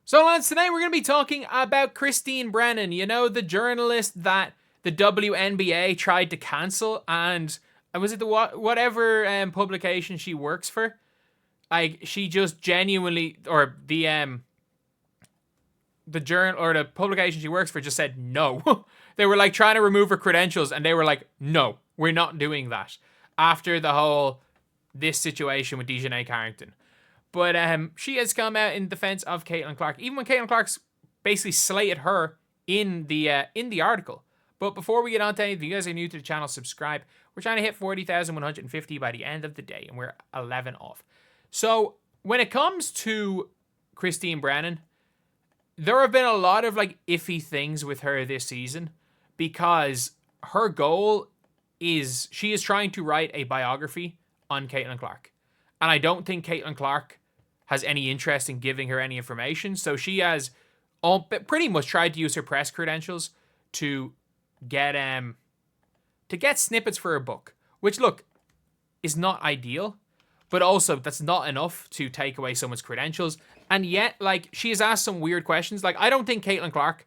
So, lads, today we're going to be talking about Christine Brennan, you know, the journalist that the WNBA tried to cancel, and was it the whatever publication she works for? Like, she just genuinely, or the journal or the publication she works for just said no. They were like trying to remove her credentials, and they were like, no, we're not doing that. After the whole this situation with Dejanay Carrington. But she has come out in defense of Caitlin Clark, even when Caitlin Clark's basically slated her in the article. But before we get on to anything, if you guys are new to the channel, subscribe. We're trying to hit 40,150 by the end of the day, and we're 11 off. So when it comes to Christine Brennan, there have been a lot of like iffy things with her this season, because her goal is she is trying to write a biography on Caitlin Clark. And I don't think Caitlin Clark has any interest in giving her any information. So she has pretty much tried to use her press credentials to get snippets for her book. Which, look, is not ideal. But also, that's not enough to take away someone's credentials. And yet, like, she has asked some weird questions. Like, I don't think Caitlin Clark,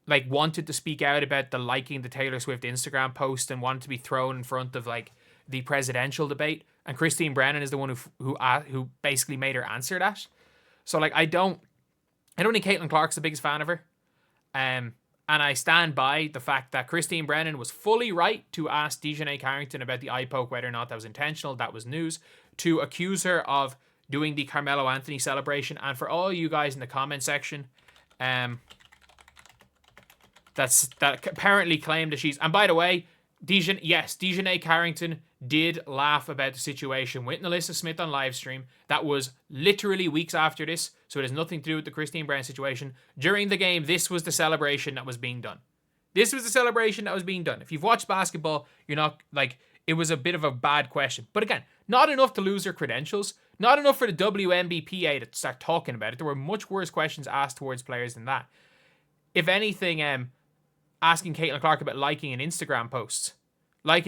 like, wanted to speak out about the liking the Taylor Swift Instagram post and wanted to be thrown in front of, like, the presidential debate. And Christine Brennan is the one who basically made her answer that. So, like, I don't think Caitlin Clark's the biggest fan of her. And I stand by the fact that Christine Brennan was fully right to ask Dejanay Carrington about the eye poke, whether or not that was intentional. That was news. To accuse her of doing the Carmelo Anthony celebration. And for all you guys in the comment section, that apparently claimed that she's... And by the way, Dejanay Carrington did laugh about the situation with Nalissa Smith on livestream. That was literally weeks after this, so it has nothing to do with the Christine Brennan situation. During the game, this was the celebration that was being done. This was the celebration that was being done. If you've watched basketball, you're not, like, it was a bit of a bad question. But again, not enough to lose her credentials. Not enough for the WNBPA to start talking about it. There were much worse questions asked towards players than that. If anything, asking Caitlin Clark about liking an Instagram post. I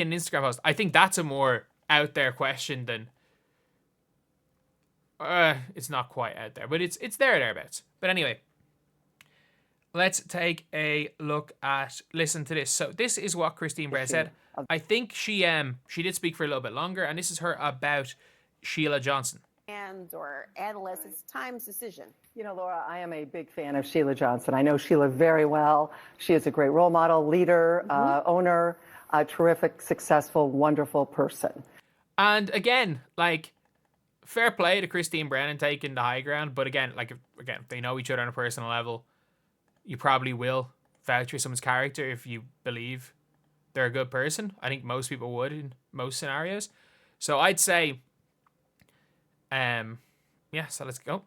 think that's a more out there question than... it's not quite out there, but it's thereabouts. But anyway, let's take a look at... Listen to this. So this is what Christine Brennan said. I think she did speak for a little bit longer, and this is her about Sheila Johnson. Or analysts, it's time's decision. You know, Laura, I am a big fan of Sheila Johnson. I know Sheila very well. She is a great role model, leader, owner, a terrific, successful, wonderful person. And again, like, fair play to Christine Brennan taking the high ground. But again, like, if they know each other on a personal level, you probably will vouch for someone's character if you believe they're a good person. I think most people would in most scenarios. So I'd say... yeah, so let's go.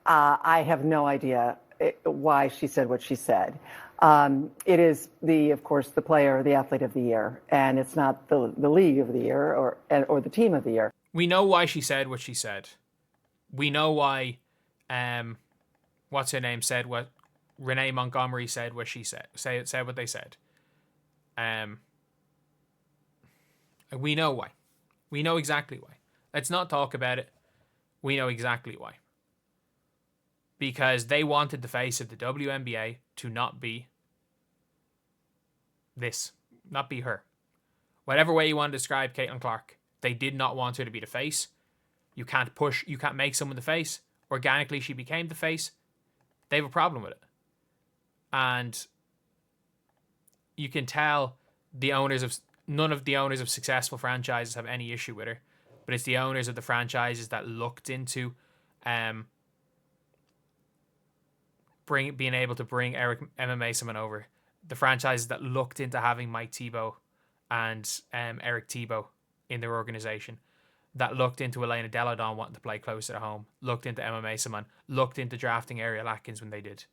I have no idea why she said what she said. It is of course, the player, the athlete of the year, and it's not the league of the year or the team of the year. We know why she said what she said. We know why, what's her name said what Renee Montgomery said what she said. Said what they said. We know why. We know exactly why. Let's not talk about it. We know exactly why. Because they wanted the face of the WNBA to not be this. Not be her. Whatever way you want to describe Caitlin Clark, they did not want her to be the face. You can't make someone the face. Organically, she became the face. They have a problem with it. And you can tell none of the owners of successful franchises have any issue with her. But it's the owners of the franchises that looked into being able to bring Emma Mason over. The franchises that looked into having Mike Tebow and Eric Tebow in their organization. That looked into Elena Deladon wanting to play closer to home. Looked into Emma Mason. Looked into drafting Ariel Atkins when they did.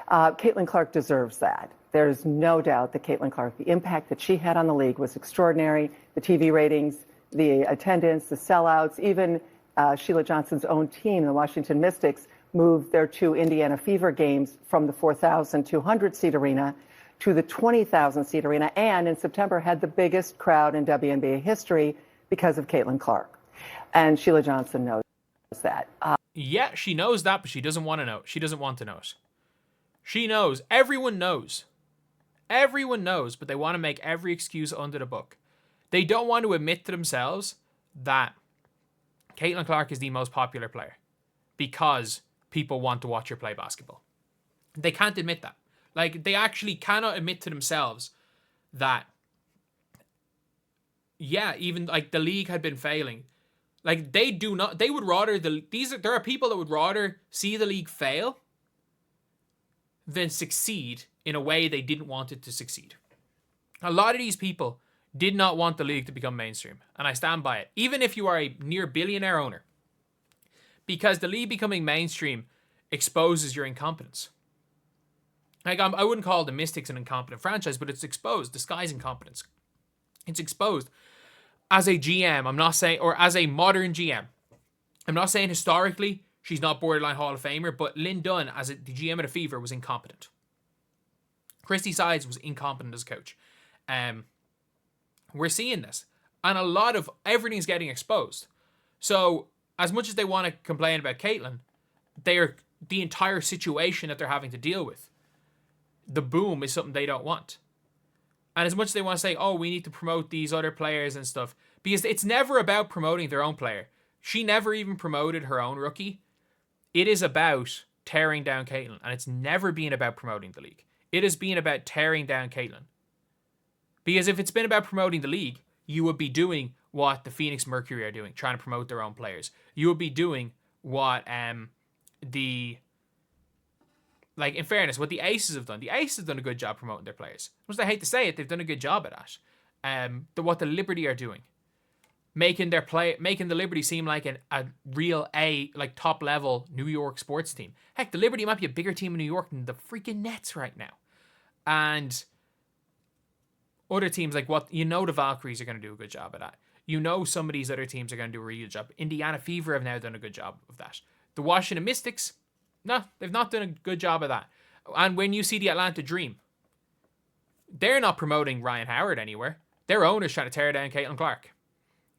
Caitlin Clark deserves that. There's no doubt that Caitlin Clark, the impact that she had on the league was extraordinary. The TV ratings, the attendance, the sellouts, even Sheila Johnson's own team, the Washington Mystics, moved their 2 Indiana Fever games from the 4,200-seat arena to the 20,000-seat arena, and in September had the biggest crowd in WNBA history because of Caitlin Clark. And Sheila Johnson knows that. Yeah, she knows that, but she doesn't want to know. She doesn't want to know it. She knows. Everyone knows. Everyone knows, but they want to make every excuse under the book. They don't want to admit to themselves that Caitlin Clark is the most popular player because people want to watch her play basketball. They can't admit that. Like, they actually cannot admit to themselves that, yeah, even like the league had been failing. Like, they would rather there are people that would rather see the league fail than succeed in a way they didn't want it to succeed. A lot of these people did not want the league to become mainstream, and I stand by it. Even if you are a near billionaire owner, because the league becoming mainstream exposes your incompetence. Like, I wouldn't call the Mystics an incompetent franchise, but it's exposed. The Sky's incompetence. It's exposed. As a GM, I'm not saying, or as a modern GM, I'm not saying historically she's not borderline Hall of Famer, but Lynn Dunn, as the GM of the Fever, was incompetent. Christy Sides was incompetent as a coach. We're seeing this. And a lot of everything's getting exposed. So, as much as they want to complain about Caitlin, the entire situation that they're having to deal with, the boom is something they don't want. And as much as they want to say, oh, we need to promote these other players and stuff, because it's never about promoting their own player. She never even promoted her own rookie. It is about tearing down Caitlin, and it's never been about promoting the league. It has been about tearing down Caitlin. Because if it's been about promoting the league, you would be doing what the Phoenix Mercury are doing, trying to promote their own players. You would be doing what like, in fairness, what the Aces have done. The Aces have done a good job promoting their players. As much as I hate to say it, they've done a good job at that. What the Liberty are doing, making the Liberty seem like a real like top level New York sports team. Heck, the Liberty might be a bigger team in New York than the freaking Nets right now. And other teams, like the Valkyries are going to do a good job at that. Some of these other teams are going to do a really good job. Indiana Fever have now done a good job of that. The Washington Mystics, no, they've not done a good job of that. And when you see the Atlanta Dream, they're not promoting Ryan Howard anywhere. Their owner's trying to tear down Caitlin Clark.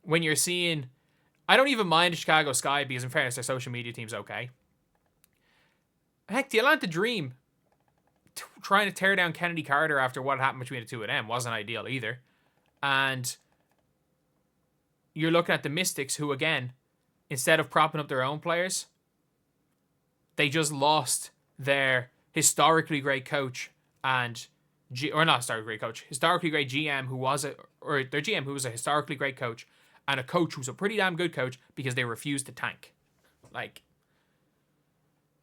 When you're seeing, I don't even mind the Chicago Sky because in fairness, their social media team's okay. Heck, the Atlanta Dream trying to tear down Kennedy Carter after what happened between the two of them wasn't ideal either. And you're looking at the Mystics, who again, instead of propping up their own players, they just lost their historically great coach and historically great GM their GM who was a historically great coach and a coach who's a pretty damn good coach because they refused to tank. Like,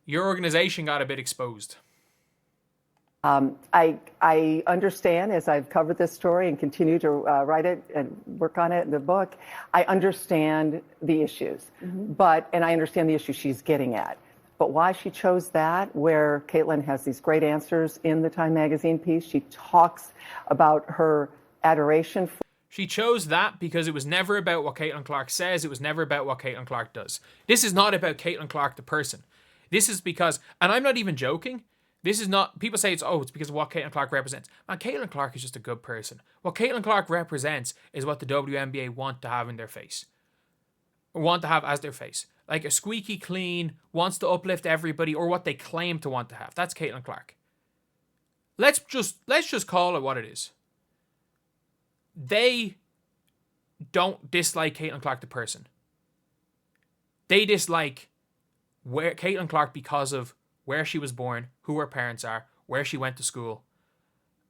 your organization got a bit exposed. I understand, as I've covered this story and continue to write it and work on it in the book, I understand the issues, and I understand the issue she's getting at. But why she chose that, where Caitlin has these great answers in the Time magazine piece, she talks about her adoration for. She chose that because it was never about what Caitlin Clark says. It was never about what Caitlin Clark does. This is not about Caitlin Clark, the person. This is because, and I'm not even joking, this is not, people say it's because of what Caitlin Clark represents. Man, Caitlin Clark is just a good person. What Caitlin Clark represents is what the WNBA want to have in their face. Or want to have as their face. Like a squeaky clean, wants to uplift everybody, or what they claim to want to have. That's Caitlin Clark. Let's just call it what it is. They don't dislike Caitlin Clark the person. They dislike Caitlin Clark because of where she was born, who her parents are, where she went to school.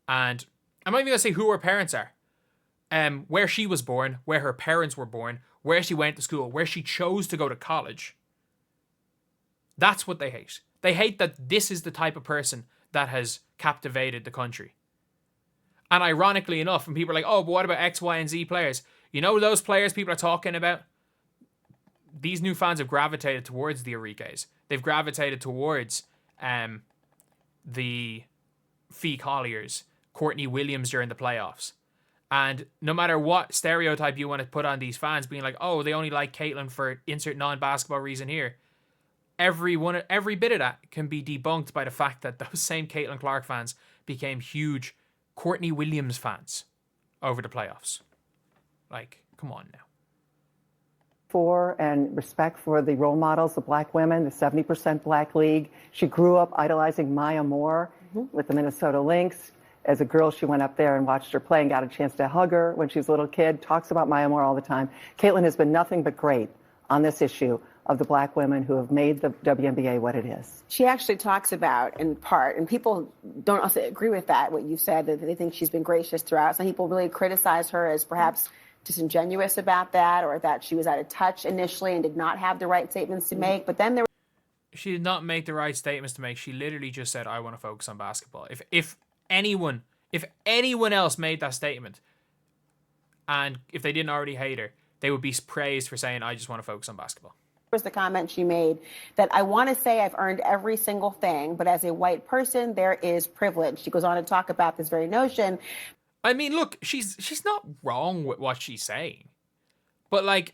And I'm not even going to say who her parents are. Where she was born, where her parents were born, where she went to school, where she chose to go to college. That's what they hate. They hate that this is the type of person that has captivated the country. And ironically enough, when people are like, oh, but what about X, Y, and Z players? You know those players people are talking about? These new fans have gravitated towards the Enriques. They've gravitated towards the Fee Colliers, Courtney Williams during the playoffs. And no matter what stereotype you want to put on these fans, being like, oh, they only like Caitlin for insert non-basketball reason here, every bit of that can be debunked by the fact that those same Caitlin Clark fans became huge Courtney Williams fans over the playoffs. Like, come on now. for and respect for the role models, the black women, the 70% black league. She grew up idolizing Maya Moore with the Minnesota Lynx. As a girl, she went up there and watched her play and got a chance to hug her when she was a little kid, talks about Maya Moore all the time. Caitlin has been nothing but great on this issue of the black women who have made the WNBA what it is. She actually talks about, in part, and people don't also agree with that, what you said, that they think she's been gracious throughout. Some people really criticize her as perhaps disingenuous about that, or that she was out of touch initially and did not have the right statements to make. But then she did not make the right statements to make. She literally just said, I want to focus on basketball. If anyone else made that statement, and if they didn't already hate her, they would be praised for saying, I just want to focus on basketball. Was the comment she made that I want to say I've earned every single thing, but as a white person, there is privilege. She goes on to talk about this very notion. I mean, look, she's not wrong with what she's saying, but like,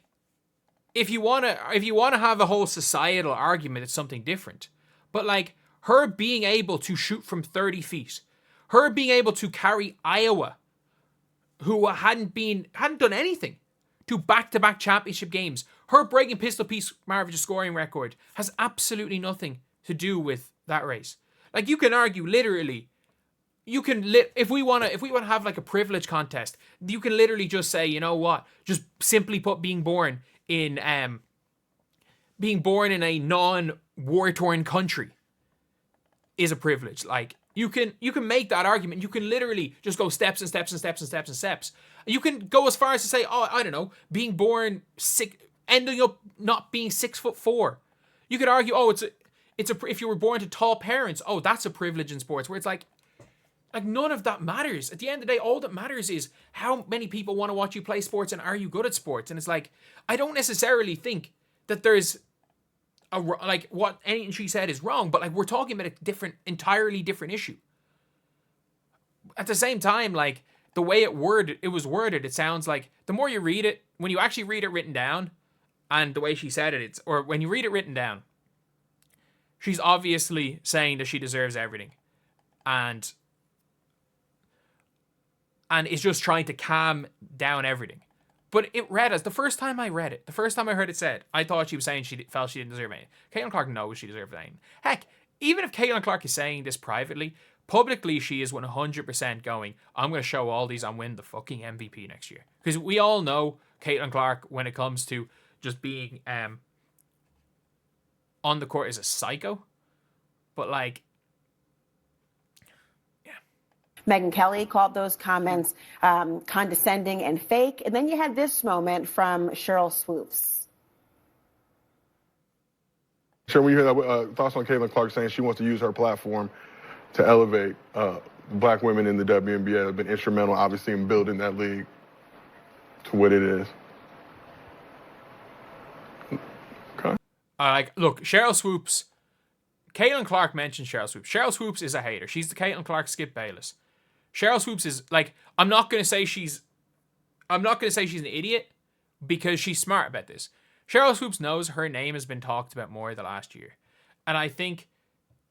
if you wanna have a whole societal argument, it's something different. But like, her being able to shoot from 30 feet, her being able to carry Iowa, who hadn't done anything, to back-to-back championship games, her breaking pistol piece Marvich's scoring record has absolutely nothing to do with that race. Like, you can argue literally. You can if we want to have like a privilege contest, you can literally just say, you know what, just simply put being born in a non-war torn country is a privilege. Like, you can make that argument. You can literally just go steps and steps and steps and steps and steps. You can go as far as to say, oh, I don't know, being born ending up not being 6'4". You could argue, oh, if you were born to tall parents, oh, that's a privilege in sports. Where it's like none of that matters. At the end of the day, all that matters is how many people want to watch you play sports and are you good at sports. And it's like, I don't necessarily think that there's what anything she said is wrong, but like, we're talking about a entirely different issue. At the same time, like, the way it was worded, it sounds like the more you read it, when you actually read it written down, and the way she said it, or when you read it written down, she's obviously saying that she deserves everything, and is just trying to calm down everything. But it read as, the first time I heard it said, I thought she was saying she felt she didn't deserve anything. Caitlin Clark knows she deserves anything. Heck, even if Caitlin Clark is saying this privately, publicly she is 100% going, I'm going to show all these and win the fucking MVP next year. Because we all know Caitlin Clark, when it comes to just being on the court, is a psycho. But like, Megyn Kelly called those comments condescending and fake. And then you had this moment from Cheryl Swoops. Sure, when you hear that, thoughts on Caitlin Clark saying she wants to use her platform to elevate black women in the WNBA, have been instrumental, obviously, in building that league to what it is. Okay. Look, Cheryl Swoops. Caitlin Clark mentioned Cheryl Swoops. Cheryl Swoops is a hater. She's the Caitlin Clark Skip Bayless. Cheryl Swoops is like, I'm not gonna say she's an idiot, because she's smart about this. Cheryl Swoops knows her name has been talked about more the last year. And I think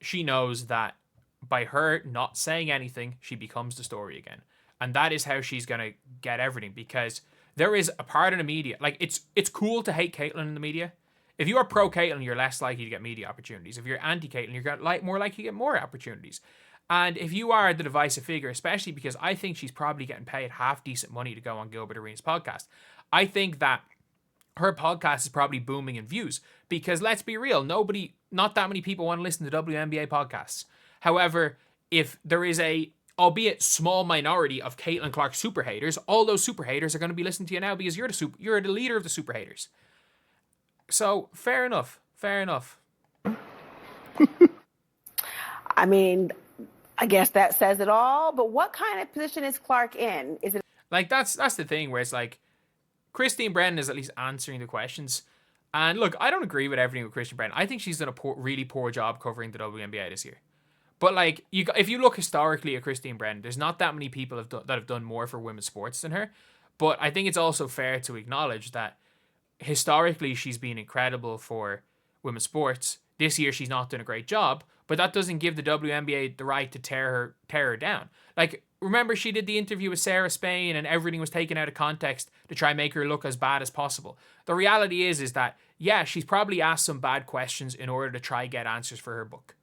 she knows that by her not saying anything, she becomes the story again. And that is how she's gonna get everything, because there is a part of the media, like, it's cool to hate Caitlin in the media. If you are pro Caitlin, you're less likely to get media opportunities. If you're anti Caitlin, you're more likely to get more opportunities. And if you are the divisive figure, especially because I think she's probably getting paid half decent money to go on Gilbert Arenas' podcast, I think that her podcast is probably booming in views, because let's be real, not that many people want to listen to WNBA podcasts. However, if there is a, albeit small, minority of Caitlin Clark super haters, all those super haters are going to be listening to you now because you're the leader of the super haters. So fair enough. I mean, I guess that says it all, but what kind of position is Clark in? Is it like, that's the thing, where it's like, Christine Brennan is at least answering the questions. And look, I don't agree with everything with Christine Brennan. I think she's done a really poor job covering the WNBA this year. But like, if you look historically at Christine Brennan, there's not that many people that have done more for women's sports than her. But I think it's also fair to acknowledge that historically she's been incredible for women's sports. This year she's not done a great job, but that doesn't give the WNBA the right to tear her down. Like, remember she did the interview with Sarah Spain and everything was taken out of context to try and make her look as bad as possible. The reality is that, yeah, she's probably asked some bad questions in order to try get answers for her book.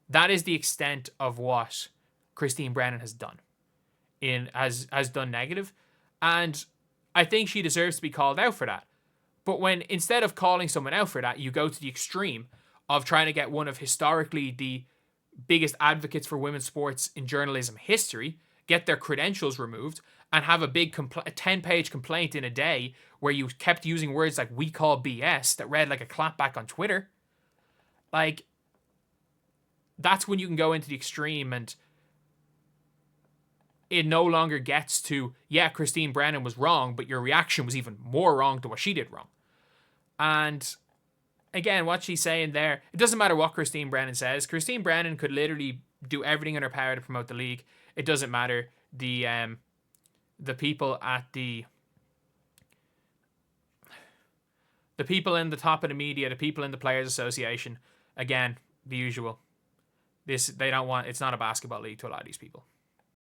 That is the extent of what Christine Brennan has done. Has done negative. And I think she deserves to be called out for that. But when instead of calling someone out for that, you go to the extreme of trying to get one of historically the biggest advocates for women's sports in journalism history, get their credentials removed, and have a big 10-page complaint in a day where you kept using words like "we call BS" that read like a clapback on Twitter. Like, that's when you can go into the extreme, and it no longer gets to, yeah, Christine Brennan was wrong, but your reaction was even more wrong to what she did wrong. And again, what she's saying there, it doesn't matter what Christine Brennan says. Christine Brennan could literally do everything in her power to promote the league. It doesn't matter. The people at the people in the top of the media, the people in the Players Association, again, the usual. They don't want, it's not a basketball league to a lot of these people.